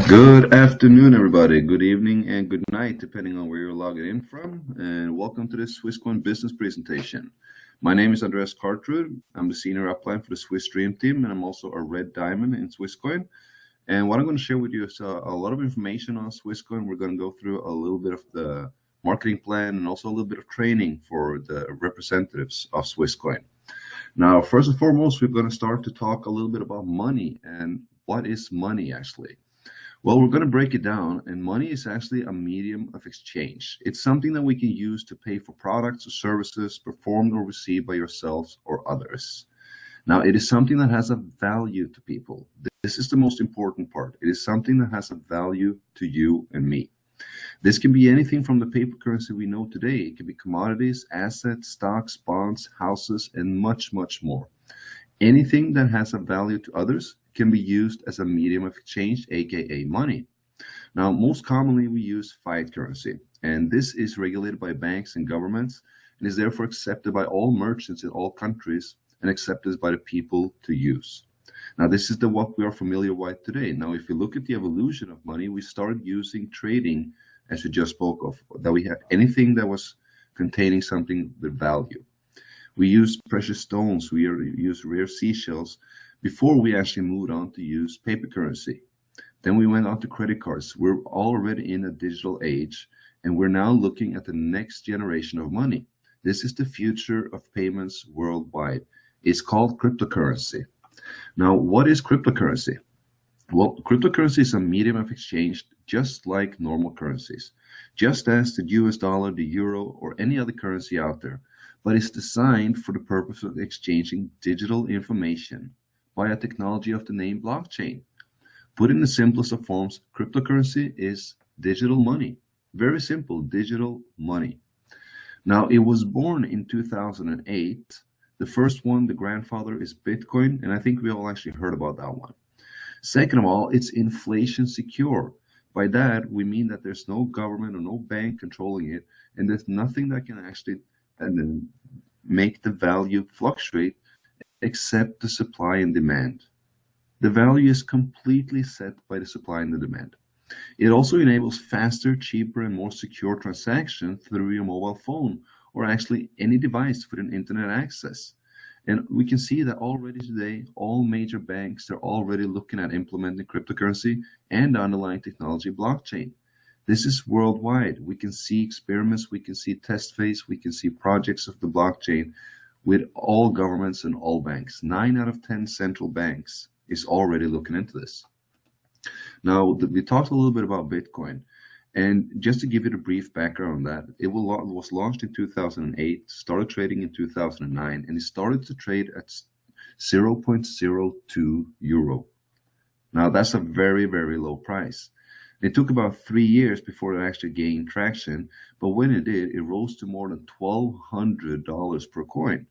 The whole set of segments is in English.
Good afternoon, everybody. Good evening and good night, depending on where you're logging in from. And welcome to this Swisscoin business presentation. My name is Andreas Cartrud. I'm the senior upline for the Swiss Dream Team, and I'm also a red diamond in Swisscoin. And what I'm going to share with you is a lot of information on Swisscoin. We're going to go through a little bit of the marketing plan and also a little bit of training for the representatives of Swisscoin. Now, first and foremost, we're going to start to talk a little bit about money and what is money actually. Well, we're going to break it down, and money is actually a medium of exchange. It's something that we can use to pay for products or services performed or received by yourselves or others. Now, it is something that has a value to people. This is the most important part. It is something that has a value to you and me. This can be anything from the paper currency we know today. It can be commodities, assets, stocks, bonds, houses, and much, much more. Anything that has a value to others can be used as a medium of exchange, aka money. Now, most commonly we use fiat currency, and this is regulated by banks and governments and is therefore accepted by all merchants in all countries and accepted by the people to use. Now, this is what we are familiar with today. Now, if you look at the evolution of money, we started using trading, as we just spoke of, that we had anything that was containing something with value. We use precious stones, we use rare seashells before we actually moved on to use paper currency. Then we went on to credit cards. We're already in a digital age, and we're now looking at the next generation of money. This is the future of payments worldwide. It's called cryptocurrency. Now, what is cryptocurrency? Well, cryptocurrency is a medium of exchange just like normal currencies, just as the US dollar, the euro, or any other currency out there, but it's designed for the purpose of exchanging digital information by a technology of the name blockchain. Put in the simplest of forms, cryptocurrency is digital money. Very simple, digital money. Now, it was born in 2008. The first one, the grandfather, is Bitcoin, and I think we all actually heard about that one. Second of all, it's inflation secure. By that, we mean that there's no government or no bank controlling it, and there's nothing that can actually make the value fluctuate except the supply and demand. The value is completely set by the supply and the demand. It also enables faster, cheaper, and more secure transactions through your mobile phone or actually any device with an internet access. And we can see that already today, all major banks are already looking at implementing cryptocurrency and the underlying technology blockchain. This is worldwide. We can see experiments, we can see test phase, we can see projects of the blockchain with all governments and all banks. 9 out of 10 central banks is already looking into this. Now, we talked a little bit about Bitcoin. And just to give you a brief background on that, it was launched in 2008, started trading in 2009, and it started to trade at 0.02 euro. Now, that's a very, very low price. It took about 3 years before it actually gained traction, but when it did, it rose to more than $1,200 per coin.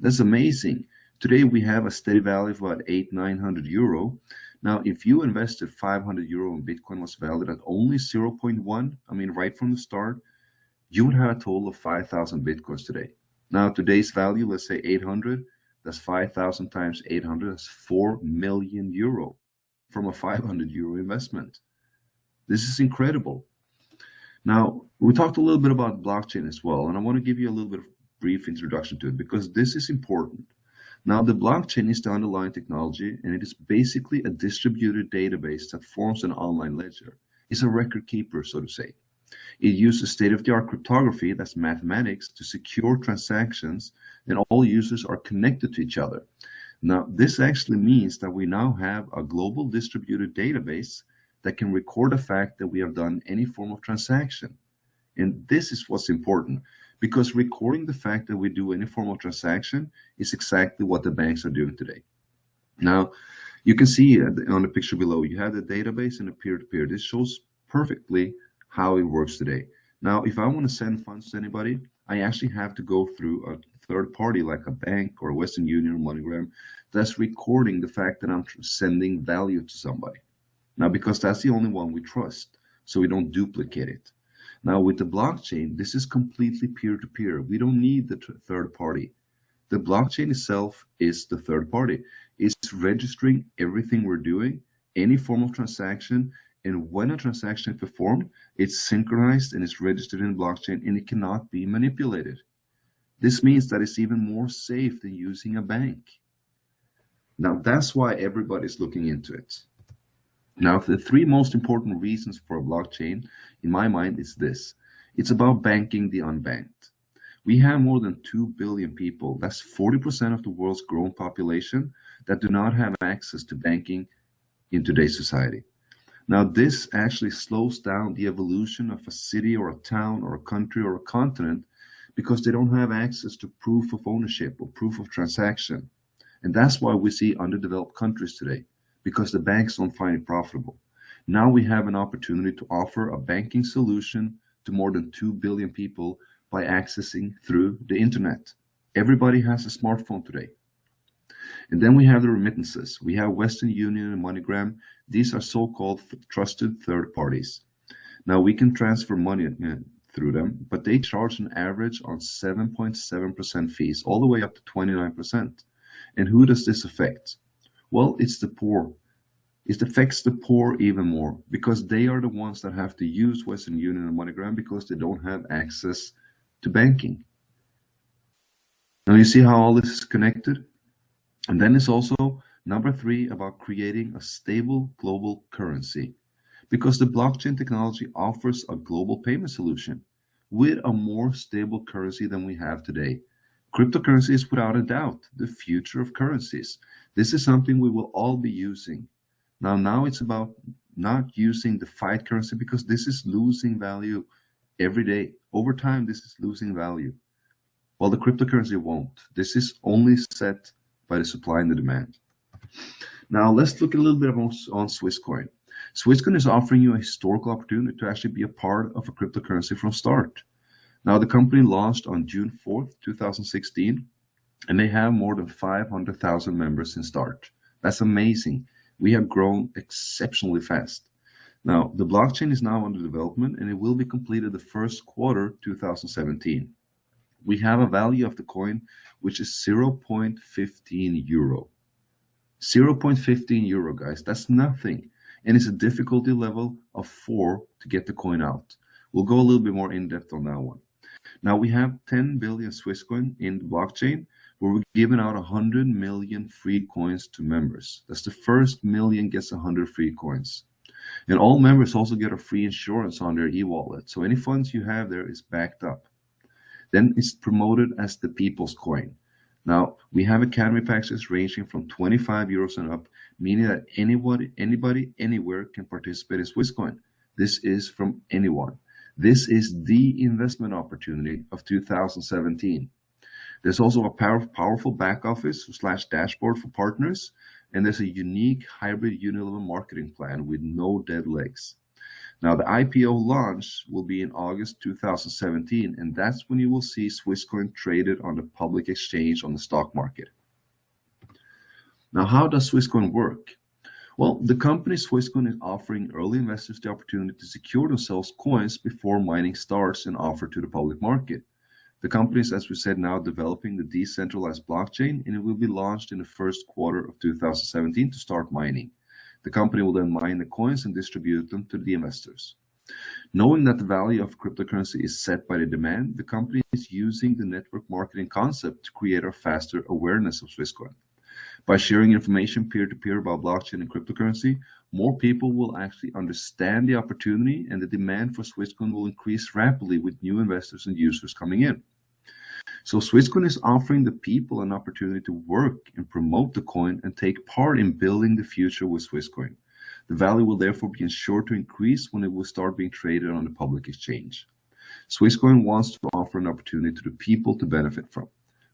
That's amazing. Today we have a steady value of about 800-900 euro. Now, if you invested 500 euro and Bitcoin was valued at only 0.1, I mean, right from the start, you would have a total of 5,000 Bitcoins today. Now, today's value, let's say 800, that's 5,000 times 800, that's 4 million euro from a 500 euro investment. This is incredible. Now, we talked a little bit about blockchain as well, and I want to give you a little bit of brief introduction to it because this is important. Now, the blockchain is the underlying technology, and it is basically a distributed database that forms an online ledger. It's a record keeper, so to say. It uses state-of-the-art cryptography, that's mathematics, to secure transactions, and all users are connected to each other. Now, this actually means that we now have a global distributed database that can record the fact that we have done any form of transaction. And this is what's important, because recording the fact that we do any form of transaction is exactly what the banks are doing today. Now, you can see on the picture below, you have the database and the peer-to-peer. This shows perfectly how it works today. Now, if I want to send funds to anybody, I actually have to go through a third party like a bank or Western Union or MoneyGram that's recording the fact that I'm sending value to somebody. Now, because that's the only one we trust, so we don't duplicate it. Now, with the blockchain, this is completely peer-to-peer. We don't need the third party. The blockchain itself is the third party. It's registering everything we're doing, any form of transaction. And when a transaction is performed, it's synchronized and it's registered in the blockchain, and it cannot be manipulated. This means that it's even more safe than using a bank. Now, that's why everybody's looking into it. Now, the three most important reasons for a blockchain, in my mind, is this. It's about banking the unbanked. We have more than 2 billion people, that's 40% of the world's grown population, that do not have access to banking in today's society. Now, this actually slows down the evolution of a city or a town or a country or a continent because they don't have access to proof of ownership or proof of transaction. And that's why we see underdeveloped countries today, because the banks don't find it profitable. Now we have an opportunity to offer a banking solution to more than 2 billion people by accessing through the internet. Everybody has a smartphone today. And then we have the remittances. We have Western Union and MoneyGram. These are so-called trusted third parties. Now we can transfer money through them, but they charge an average on 7.7% fees, all the way up to 29%. And who does this affect? Well, it's the poor. It affects the poor even more because they are the ones that have to use Western Union and MoneyGram because they don't have access to banking. Now you see how all this is connected? And then it's also number 3 about creating a stable global currency, because the blockchain technology offers a global payment solution with a more stable currency than we have today. Cryptocurrency is without a doubt the future of currencies. This is something we will all be using. Now it's about not using the fiat currency because this is losing value every day. Over time, this is losing value. While the cryptocurrency won't. This is only set by the supply and the demand. Now let's look a little bit on Swisscoin. Swisscoin is offering you a historical opportunity to actually be a part of a cryptocurrency from start. Now the company launched on June 4th, 2016, and they have more than 500,000 members in start. That's amazing. We have grown exceptionally fast. Now the blockchain is now under development and it will be completed the first quarter 2017. We have a value of the coin which is 0.15 euro. 0.15 euro, guys, that's nothing. And it's a difficulty level of 4 to get the coin out. We'll go a little bit more in depth on that one. Now we have 10 billion Swisscoin in the blockchain where we're giving out 100 million free coins to members. That's the first million gets 100 free coins. And all members also get a free insurance on their e-wallet. So any funds you have there is backed up. Then it's promoted as the people's coin. Now we have academy packages ranging from 25 euros and up, meaning that anybody, anywhere can participate in Swisscoin. This is from anyone. This is the investment opportunity of 2017. There's also a powerful back office / dashboard for partners, and there's a unique hybrid unilevel marketing plan with no dead legs. Now the IPO launch will be in August 2017, and that's when you will see Swisscoin traded on the public exchange on the stock market. Now how does Swisscoin work? Well, the company Swisscoin is offering early investors the opportunity to secure themselves coins before mining starts and offer to the public market. The company is, as we said, now developing the decentralized blockchain, and it will be launched in the first quarter of 2017 to start mining. The company will then mine the coins and distribute them to the investors. Knowing that the value of cryptocurrency is set by the demand, the company is using the network marketing concept to create a faster awareness of Swisscoin. By sharing information peer-to-peer about blockchain and cryptocurrency, more people will actually understand the opportunity, and the demand for Swisscoin will increase rapidly with new investors and users coming in. So Swisscoin is offering the people an opportunity to work and promote the coin and take part in building the future with Swisscoin. The value will therefore be ensured to increase when it will start being traded on the public exchange. Swisscoin wants to offer an opportunity to the people to benefit from.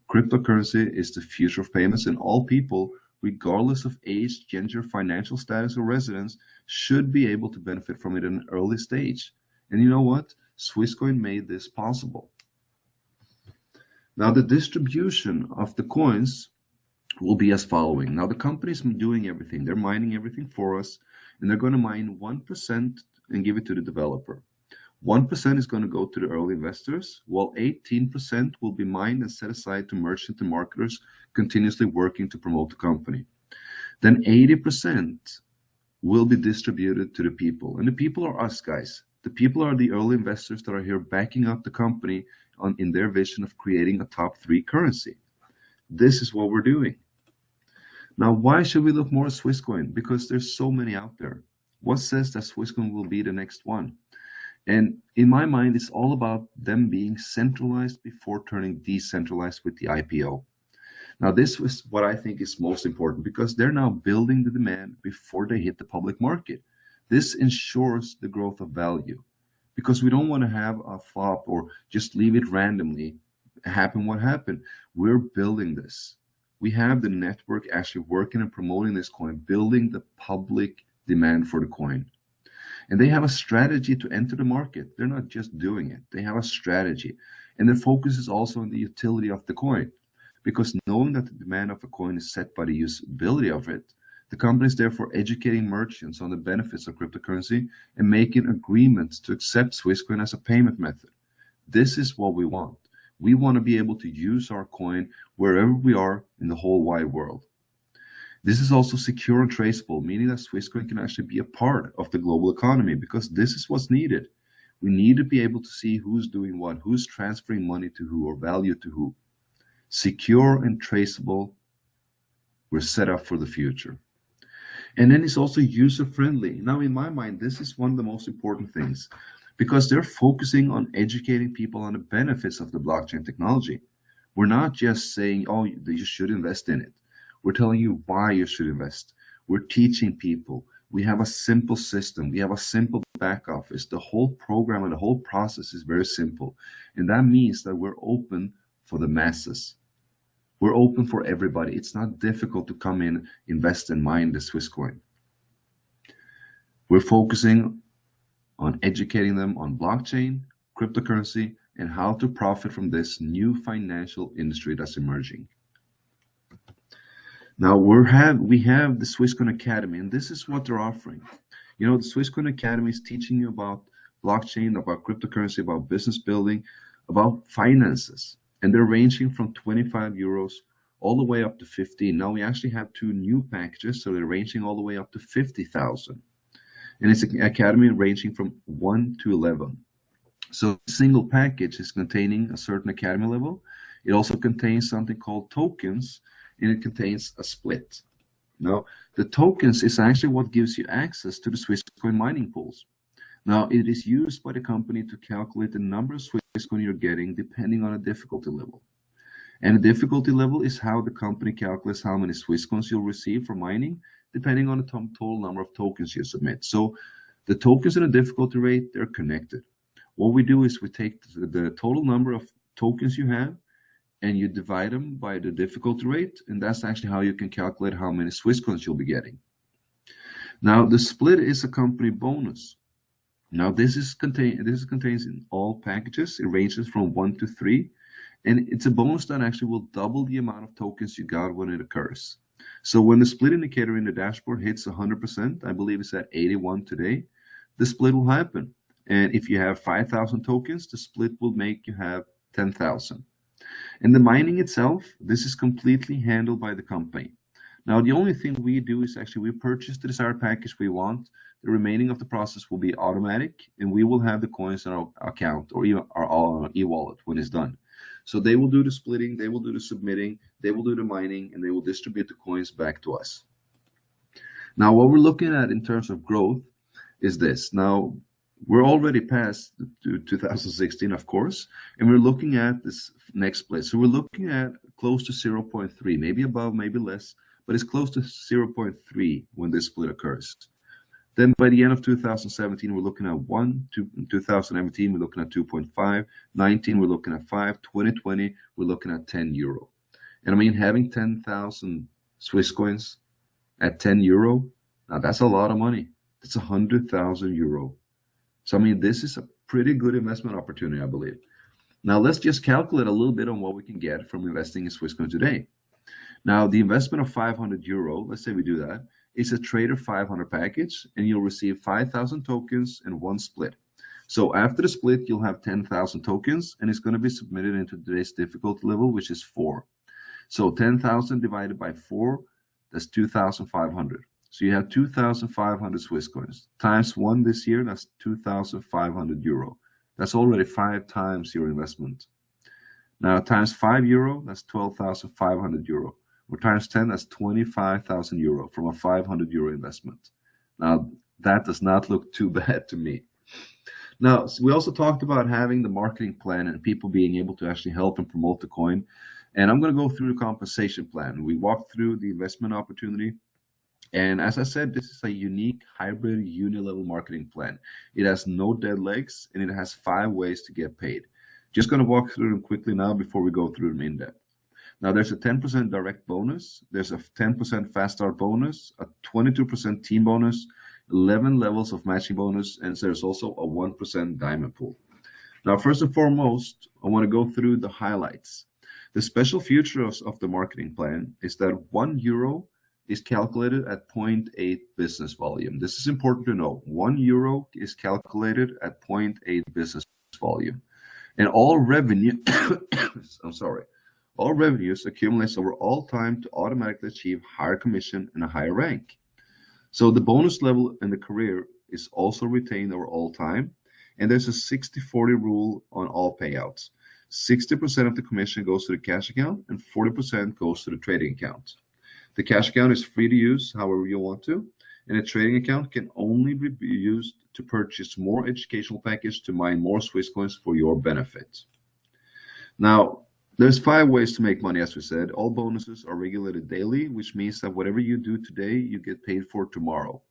Cryptocurrency is the future of payments, and all people, regardless of age, gender, financial status, or residence, should be able to benefit from it at an early stage. And you know what? Swisscoin made this possible. Now the distribution of the coins will be as following. Now the company's doing everything. They're mining everything for us, and they're going to mine 1% and give it to the developer. 1% is going to go to the early investors, while 18% will be mined and set aside to merchant and marketers continuously working to promote the company. Then 80% will be distributed to the people. And the people are us, guys. The people are the early investors that are here backing up the company in their vision of creating a top 3 currency. This is what we're doing. Now, why should we look more at Swisscoin? Because there's so many out there. What says that Swisscoin will be the next one? And in my mind, it's all about them being centralized before turning decentralized with the IPO. Now, this was what I think is most important, because they're now building the demand before they hit the public market. This ensures the growth of value, because we don't want to have a flop or just leave it randomly happen what happened. We're building this. We have the network actually working and promoting this coin, building the public demand for the coin. And they have a strategy to enter the market. They're not just doing it. They have a strategy. And their focus is also on the utility of the coin, because knowing that the demand of a coin is set by the usability of it, the company is therefore educating merchants on the benefits of cryptocurrency and making agreements to accept Swisscoin as a payment method. This is what we want. We want to be able to use our coin wherever we are in the whole wide world. This is also secure and traceable, meaning that Swisscoin can actually be a part of the global economy, because this is what's needed. We need to be able to see who's doing what, who's transferring money to who or value to who. Secure and traceable, we're set up for the future. And then it's also user-friendly. Now, in my mind, this is one of the most important things, because they're focusing on educating people on the benefits of the blockchain technology. We're not just saying, oh, you should invest in it. We're telling you why you should invest. We're teaching people. We have a simple system. We have a simple back office. The whole program and the whole process is very simple. And that means that we're open for the masses. We're open for everybody. It's not difficult to come in, invest, and mine the Swisscoin. We're focusing on educating them on blockchain, cryptocurrency, and how to profit from this new financial industry that's emerging. Now we have the Swisscoin Academy, and this is what they're offering. You know, the Swisscoin Academy is teaching you about blockchain, about cryptocurrency, about business building, about finances, and they're ranging from 25 euros all the way up to 15. Now we actually have 2 new packages, so they're ranging all the way up to 50,000. And it's an academy ranging from 1 to 11. So a single package is containing a certain academy level. It also contains something called tokens, and it contains a split. Now, the tokens is actually what gives you access to the Swisscoin mining pools. Now, it is used by the company to calculate the number of Swisscoin you're getting depending on a difficulty level. And the difficulty level is how the company calculates how many Swisscoins you'll receive for mining, depending on the total number of tokens you submit. So the tokens and the difficulty rate, they're connected. What we do is we take the total number of tokens you have, and you divide them by the difficulty rate, and that's actually how you can calculate how many Swisscoins you'll be getting. Now, the split is a company bonus. Now, this contains in all packages. It ranges from 1 to 3, and it's a bonus that actually will double the amount of tokens you got when it occurs. So when the split indicator in the dashboard hits 100%, I believe it's at 81 today, the split will happen. And if you have 5,000 tokens, the split will make you have 10,000. And the mining itself, this is completely handled by the company. Now, the only thing we do is actually we purchase the desired package we want. The remaining of the process will be automatic, and we will have the coins in our account or even our e-wallet when it's done. So they will do the splitting, they will do the submitting, they will do the mining, and they will distribute the coins back to us. Now, what we're looking at in terms of growth is this. Now, we're already past 2016, of course, and we're looking at this next split. So we're looking at close to 0.3, maybe above, maybe less, but it's close to 0.3 when this split occurs. Then by the end of 2017, we're looking at 1. 2018, we're looking at 2.5. 19, we're looking at 5. 2020, we're looking at 10 euro. And I mean, having 10,000 Swiss coins at 10 euro, now that's a lot of money. It's 100,000 euro. So, I mean, this is a pretty good investment opportunity, I believe. Now, let's just calculate a little bit on what we can get from investing in Swisscoin today. Now, the investment of 500 euro, let's say we do that, is a Trader 500 package, and you'll receive 5,000 tokens and 1 split. So after the split, you'll have 10,000 tokens, and it's going to be submitted into today's difficulty level, which is 4. So 10,000 divided by 4, that's 2,500. So you have 2,500 Swiss coins. Times 1 this year, that's 2,500 euro. That's already 5 times your investment. Now times €5, that's 12,500 euro. Or times 10, that's 25,000 euro from a 500 euro investment. Now that does not look too bad to me. Now, we also talked about having the marketing plan and people being able to actually help and promote the coin. And I'm going to go through the compensation plan. We walked through the investment opportunity. And as I said, this is a unique hybrid uni-level marketing plan. It has no dead legs and it has 5 ways to get paid. Just going to walk through them quickly now before we go through them in depth. Now, there's a 10% direct bonus. There's a 10% fast start bonus, a 22% team bonus, 11 levels of matching bonus, and there's also a 1% diamond pool. Now, first and foremost, I want to go through the highlights. The special feature of the marketing plan is that €1 is calculated at 0.8 business volume. This is important to know. €1 is calculated at 0.8 business volume. And all revenue, all revenues accumulates over all time to automatically achieve higher commission and a higher rank. So the bonus level in the career is also retained over all time. And there's a 60-40 rule on all payouts. 60% of the commission goes to the cash account and 40% goes to the trading account. The cash account is free to use however you want to, and a trading account can only be used to purchase more educational package to mine more Swiss coins for your benefit. Now, there's 5 ways to make money, as we said. All bonuses are regulated daily, which means that whatever you do today, you get paid for tomorrow.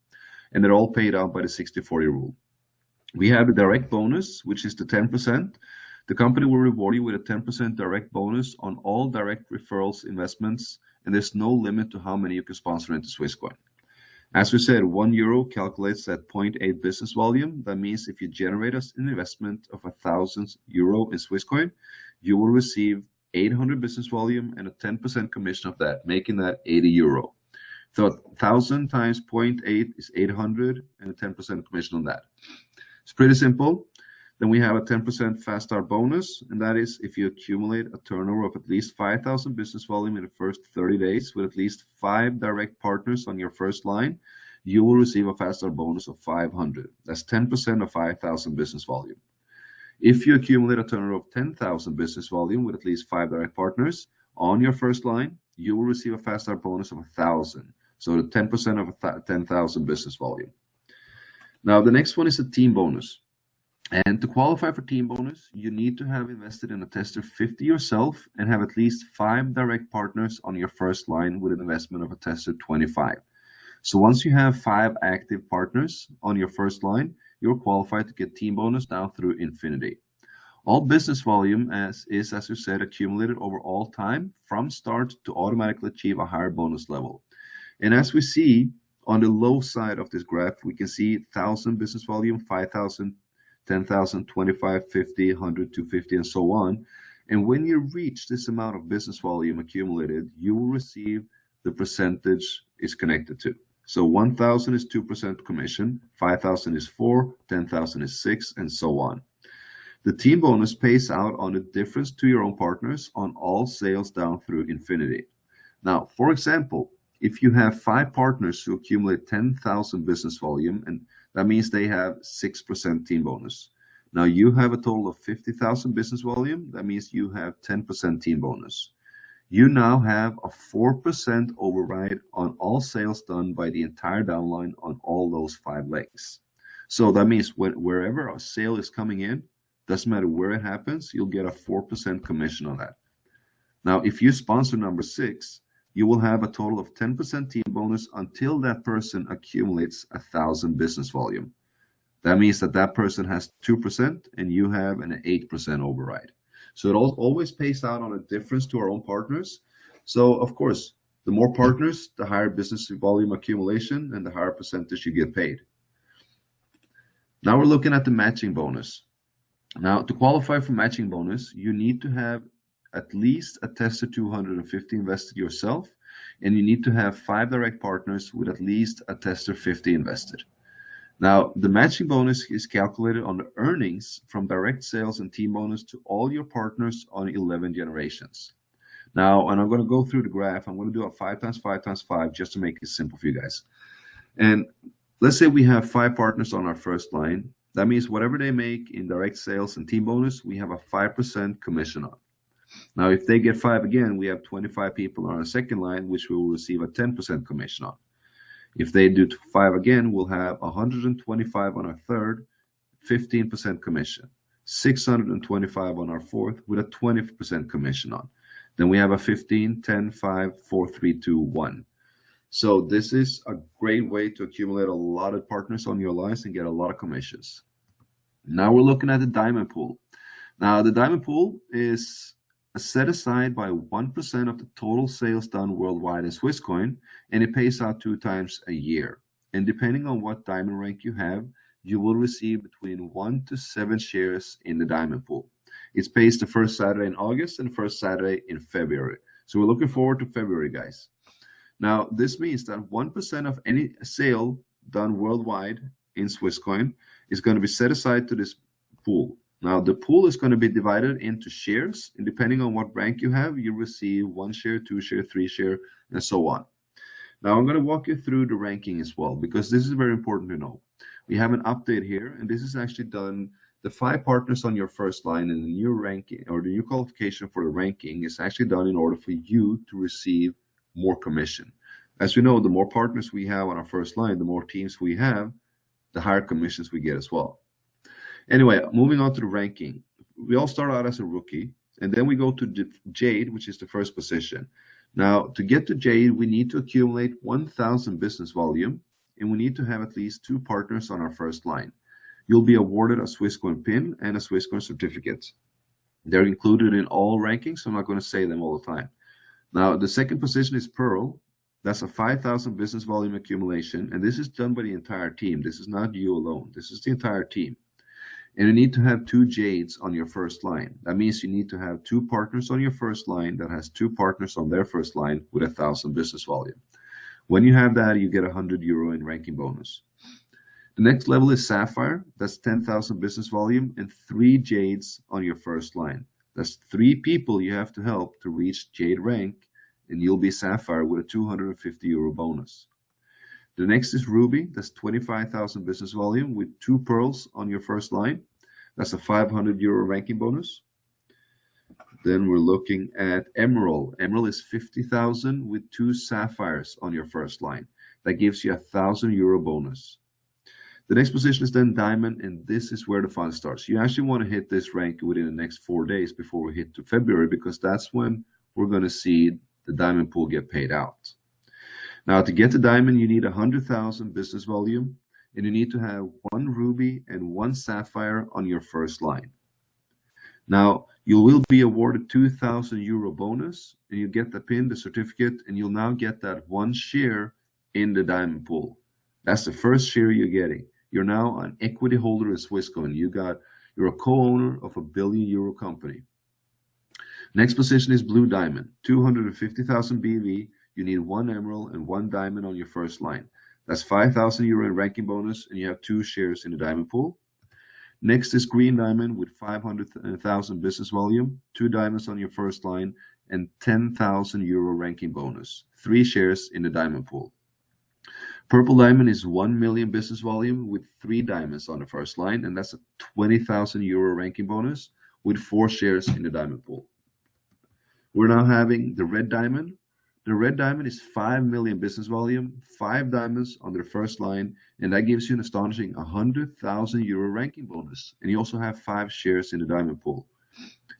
And they're all paid out by the 60-40 rule. We have a direct bonus, which is the 10%. The company will reward you with a 10% direct bonus on all direct referrals investments, and there's no limit to how many you can sponsor into Swisscoin. As we said, €1 calculates at 0.8 business volume. That means if you generate an investment of €1,000 in Swisscoin, you will receive 800 business volume and a 10% commission of that, making that €80. So 1,000 times 0.8 is 800 and a 10% commission on that. It's pretty simple. Then we have a 10% fast start bonus, and that is if you accumulate a turnover of at least 5,000 business volume in the first 30 days with at least 5 direct partners on your first line, you will receive a fast start bonus of 500. That's 10% of 5,000 business volume. If you accumulate a turnover of 10,000 business volume with at least 5 direct partners on your first line, you will receive a fast start bonus of 1,000. So the 10% of 10,000 business volume. Now the next one is a team bonus. And to qualify for team bonus, you need to have invested in a tester 50 yourself and have at least 5 direct partners on your first line with an investment of a tester 25. So once you have 5 active partners on your first line, you're qualified to get team bonus down through infinity. All business volume as we said, accumulated over all time from start to automatically achieve a higher bonus level. And as we see on the low side of this graph, we can see 1,000 business volume, 5,000, 10,000, 25, 50, 100, 250, and so on. And when you reach this amount of business volume accumulated, you will receive the percentage is connected to. So 1,000 is 2% commission, 5,000 is 4, 10,000 is 6, and so on. The team bonus pays out on the difference to your own partners on all sales down through infinity. Now, for example, if you have 5 partners who accumulate 10,000 business volume, and that means they have 6% team bonus. Now you have a total of 50,000 business volume. That means you have 10% team bonus. You now have a 4% override on all sales done by the entire downline on all those 5 legs. So that means wherever a sale is coming in, doesn't matter where it happens, you'll get a 4% commission on that. Now, if you sponsor number 6, you will have a total of 10% team bonus until that person accumulates 1,000 business volume. That means that person has 2% and you have an 8% override. So it always pays out on a difference to our own partners. So of course, the more partners, the higher business volume accumulation and the higher percentage you get paid. Now we're looking at the matching bonus. Now to qualify for matching bonus, you need to have at least a tester 250 invested yourself, and you need to have 5 direct partners with at least a tester 50 invested. Now, the matching bonus is calculated on the earnings from direct sales and team bonus to all your partners on 11 generations. Now, and I'm going to go through the graph. I'm going to do a 5 times 5 times 5 just to make it simple for you guys. And let's say we have 5 partners on our first line. That means whatever they make in direct sales and team bonus, we have a 5% commission on. Now, if they get 5 again, we have 25 people on our second line, which we will receive a 10% commission on. If they do 5 again, we'll have 125 on our third, 15% commission. 625 on our fourth with a 20% commission on. Then we have a 15, 10, 5, 4, 3, 2, 1. So this is a great way to accumulate a lot of partners on your lines and get a lot of commissions. Now we're looking at the diamond pool. Now the diamond pool is set aside by 1% of the total sales done worldwide in Swisscoin, and it pays out 2 times a year. And depending on what diamond rank you have, you will receive between 1 to 7 shares in the diamond pool. It's pays the first Saturday in August and the first Saturday in February. So we're looking forward to February, guys. Now, this means that 1% of any sale done worldwide in Swisscoin is going to be set aside to this pool. Now, the pool is going to be divided into shares, and depending on what rank you have, you receive 1 share, 2 share, 3 share, and so on. Now, I'm going to walk you through the ranking as well, because this is very important to know. We have an update here, and this is actually done. The 5 partners on your first line and the new ranking or the new qualification for the ranking is actually done in order for you to receive more commission. As we know, the more partners we have on our first line, the more teams we have, the higher commissions we get as well. Anyway, moving on to the ranking. We all start out as a rookie, and then we go to Jade, which is the first position. Now, to get to Jade, we need to accumulate 1,000 business volume, and we need to have at least 2 partners on our first line. You'll be awarded a Swisscoin pin and a Swisscoin certificate. They're included in all rankings, so I'm not going to say them all the time. Now, the second position is Pearl. That's a 5,000 business volume accumulation, and this is done by the entire team. This is not you alone. This is the entire team. And you need to have 2 Jades on your first line. That means you need to have 2 partners on your first line that has 2 partners on their first line with 1,000 business volume. When you have that, you get €100 in ranking bonus. The next level is Sapphire. That's 10,000 business volume and 3 Jades on your first line. That's 3 people you have to help to reach Jade rank, and you'll be Sapphire with a €250 bonus. The next is Ruby. That's 25,000 business volume with 2 pearls on your first line. That's a €500 ranking bonus. Then we're looking at Emerald. Emerald is 50,000 with 2 sapphires on your first line. That gives you a €1,000 bonus. The next position is then Diamond, and this is where the fun starts. You actually want to hit this rank within the next 4 days before we hit to February, because that's when we're going to see the Diamond pool get paid out. Now, to get to Diamond, you need 100,000 business volume, and you need to have 1 Ruby and 1 Sapphire on your first line. Now, you will be awarded €2,000 bonus, and you get the pin, the certificate, and you'll now get that 1 share in the Diamond pool. That's the first share you're getting. You're now an equity holder in Swisscoin. You're a co-owner of a €1 billion company. Next position is Blue Diamond, 250,000 BV. You need 1 Emerald and 1 Diamond on your first line. That's €5,000 in ranking bonus, and you have 2 shares in the Diamond pool. Next is Green Diamond with 500,000 business volume, 2 diamonds on your first line, and €10,000 ranking bonus, 3 shares in the Diamond pool. Purple Diamond is 1 million business volume with 3 diamonds on the first line, and that's a €20,000 ranking bonus with 4 shares in the Diamond pool. We're now having the Red Diamond. The Red Diamond is 5 million business volume, 5 diamonds on their first line, and that gives you an astonishing €100,000 ranking bonus. And you also have 5 shares in the Diamond pool.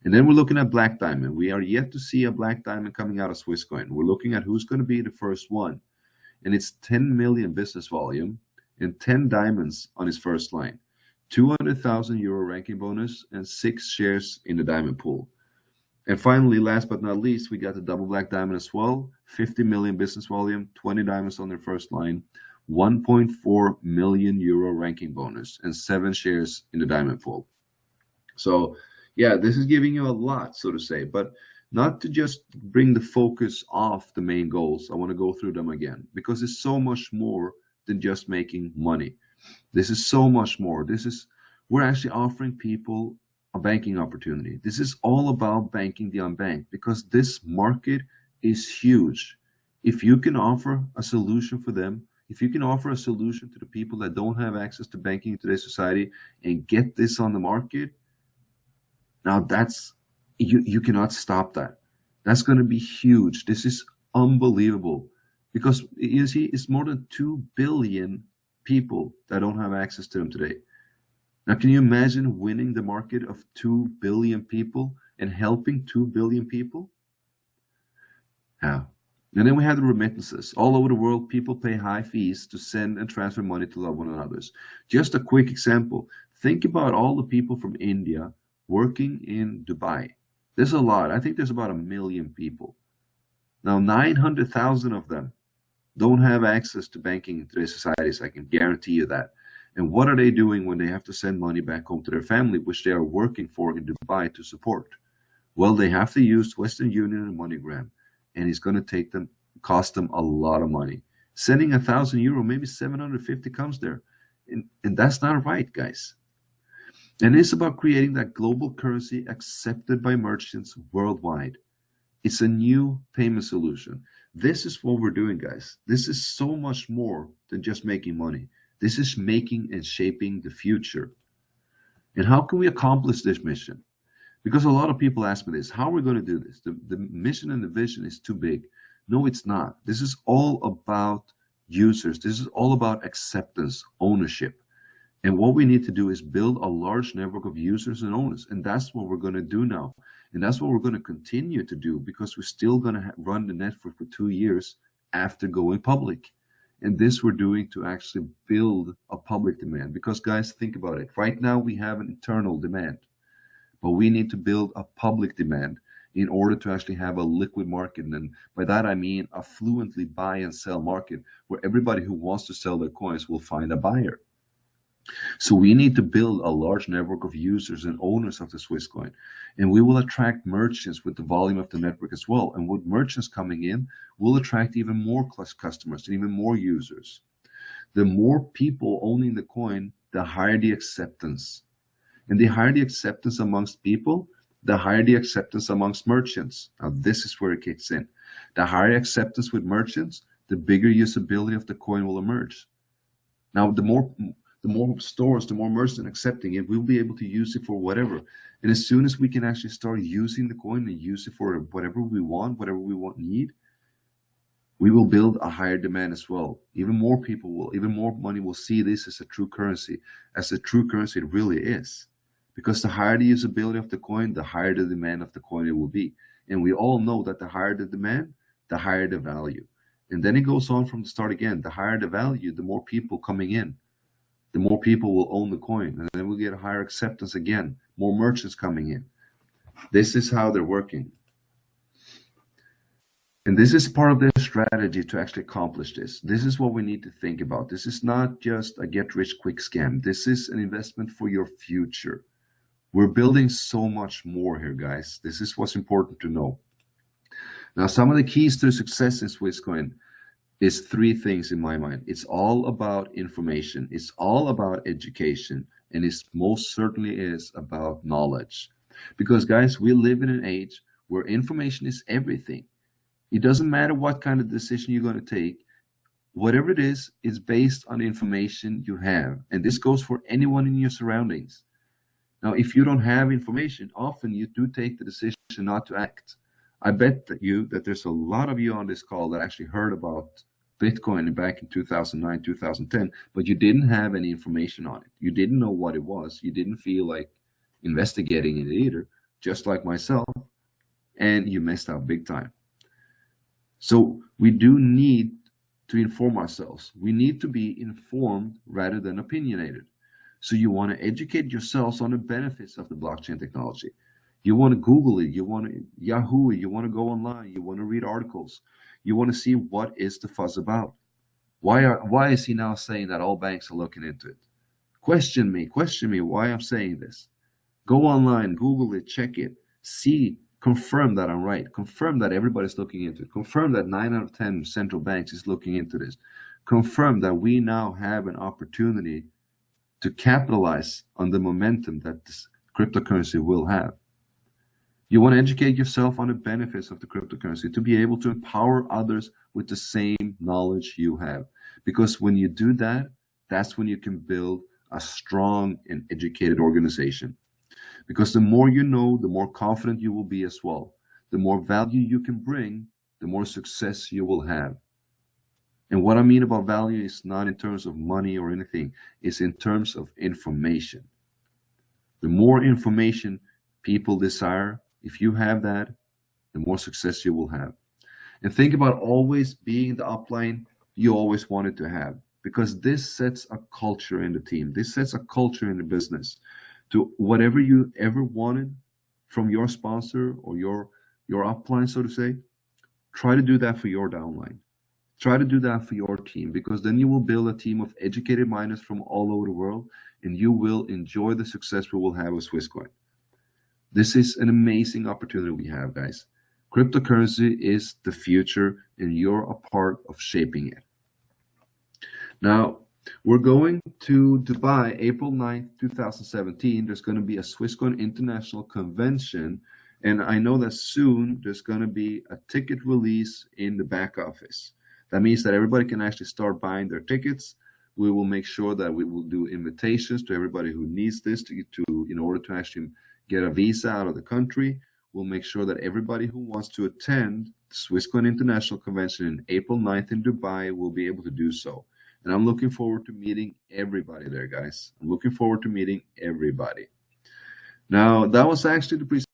And then we're looking at Black Diamond. We are yet to see a Black Diamond coming out of Swisscoin. We're looking at who's going to be the first one. And it's 10 million business volume and 10 diamonds on his first line, €200,000 ranking bonus, and 6 shares in the Diamond pool. And finally, last but not least, we got the Double Black Diamond as well, 50 million business volume, 20 diamonds on their first line, €1.4 million ranking bonus, and 7 shares in the Diamond pool. So, yeah, this is giving you a lot, so to say, but not to just bring the focus off the main goals. I want to go through them again, because it's so much more than just making money. This is so much more. We're actually offering people a banking opportunity. This is all about banking the unbanked, because this market is huge. If you can offer a solution for them, if you can offer a solution to the people that don't have access to banking in today's society and get this on the market, now that's you cannot stop that. That's going to be huge. This is unbelievable because you see, it's more than 2 billion people that don't have access to them today. Now, can you imagine winning the market of 2 billion people and helping 2 billion people? Yeah. And then we have the remittances. All over the world, people pay high fees to send and transfer money to loved ones and others. Just a quick example. Think about all the people from India working in Dubai. There's a lot. I think there's about 1 million people. Now, 900,000 of them don't have access to banking in today's societies. I can guarantee you that. And what are they doing when they have to send money back home to their family, which they are working for in Dubai to support? Well, they have to use Western Union and MoneyGram, and it's going to cost them a lot of money. Sending €1,000, maybe 750 comes there. And that's not right, guys. And it's about creating that global currency accepted by merchants worldwide. It's a new payment solution. This is what we're doing, guys. This is so much more than just making money. This is making and shaping the future. And how can we accomplish this mission? Because a lot of people ask me this, how are we going to do this? The mission and the vision is too big. No, it's not. This is all about users. This is all about acceptance, ownership. And what we need to do is build a large network of users and owners. And that's what we're going to do now. And that's what we're going to continue to do because we're still going to run the network for 2 years after going public. And this we're doing to actually build a public demand. Because guys, think about it. Right now we have an internal demand. But we need to build a public demand in order to actually have a liquid market. And by that I mean a fluently buy and sell market where everybody who wants to sell their coins will find a buyer. So we need to build a large network of users and owners of the Swisscoin. And we will attract merchants with the volume of the network as well. And with merchants coming in, we'll attract even more customers and even more users. The more people owning the coin, the higher the acceptance. And the higher the acceptance amongst people, the higher the acceptance amongst merchants. Now this is where it kicks in. The higher acceptance with merchants, the bigger usability of the coin will emerge. Now the more stores, the more merchants accepting it, we'll be able to use it for whatever. And as soon as we can actually start using the coin and use it for whatever we want, need, we will build a higher demand as well. Even more money will see this as a true currency it really is. Because the higher the usability of the coin, the higher the demand of the coin it will be. And we all know that the higher the demand, the higher the value. And then it goes on from the start again. The higher the value, the more people coming in. The more people will own the coin. And then we'll get a higher acceptance again. More merchants coming in. This is how they're working. And this is part of their strategy to actually accomplish this. This is what we need to think about. This is not just a get-rich-quick scam. This is an investment for your future. We're building so much more here, guys. This is what's important to know. Now, some of the keys to success in Swisscoin is 3 things in my mind. It's all about information. It's all about education. And it most certainly is about knowledge. Because, guys, we live in an age where information is everything. It doesn't matter what kind of decision you're going to take. Whatever it is based on the information you have. And this goes for anyone in your surroundings. Now, if you don't have information, often you do take the decision not to act. I bet that there's a lot of you on this call that actually heard about Bitcoin back in 2009, 2010, but you didn't have any information on it. You didn't know what it was. You didn't feel like investigating it either, just like myself, and you messed up big time. So we do need to inform ourselves. We need to be informed rather than opinionated. So you want to educate yourselves on the benefits of the blockchain technology. You want to Google it, you want to Yahoo it, you want to go online, you want to read articles. You want to see what is the fuss about. Why is he now saying that all banks are looking into it? Question me why I'm saying this. Go online, Google it, check it, see, confirm that I'm right, confirm that everybody's looking into it, confirm that 9 out of 10 central banks is looking into this, confirm that we now have an opportunity to capitalize on the momentum that this cryptocurrency will have. You want to educate yourself on the benefits of the cryptocurrency to be able to empower others with the same knowledge you have. Because when you do that, that's when you can build a strong and educated organization. Because the more you know, the more confident you will be as well. The more value you can bring, the more success you will have. And what I mean about value is not in terms of money or anything, it's in terms of information. The more information people desire, if you have that, the more success you will have. And think about always being the upline you always wanted to have, because this sets a culture in the team. This sets a culture in the business to whatever you ever wanted from your sponsor or your upline, so to say. Try to do that for your downline. Try to do that for your team, because then you will build a team of educated miners from all over the world, and you will enjoy the success we will have with Swisscoin. This is an amazing opportunity we have, guys. Cryptocurrency is the future, and you're a part of shaping it. Now, we're going to Dubai April 9th, 2017. There's going to be a Swisscoin International Convention, and I know that soon there's going to be a ticket release in the back office. That means that everybody can actually start buying their tickets. We will make sure that we will do invitations to everybody who needs this to in order to actually get a visa out of the country. We'll make sure that everybody who wants to attend the Swisscoin International Convention in April 9th in Dubai will be able to do so. And I'm looking forward to meeting everybody there, guys. I'm looking forward to meeting everybody. Now, that was actually the presentation.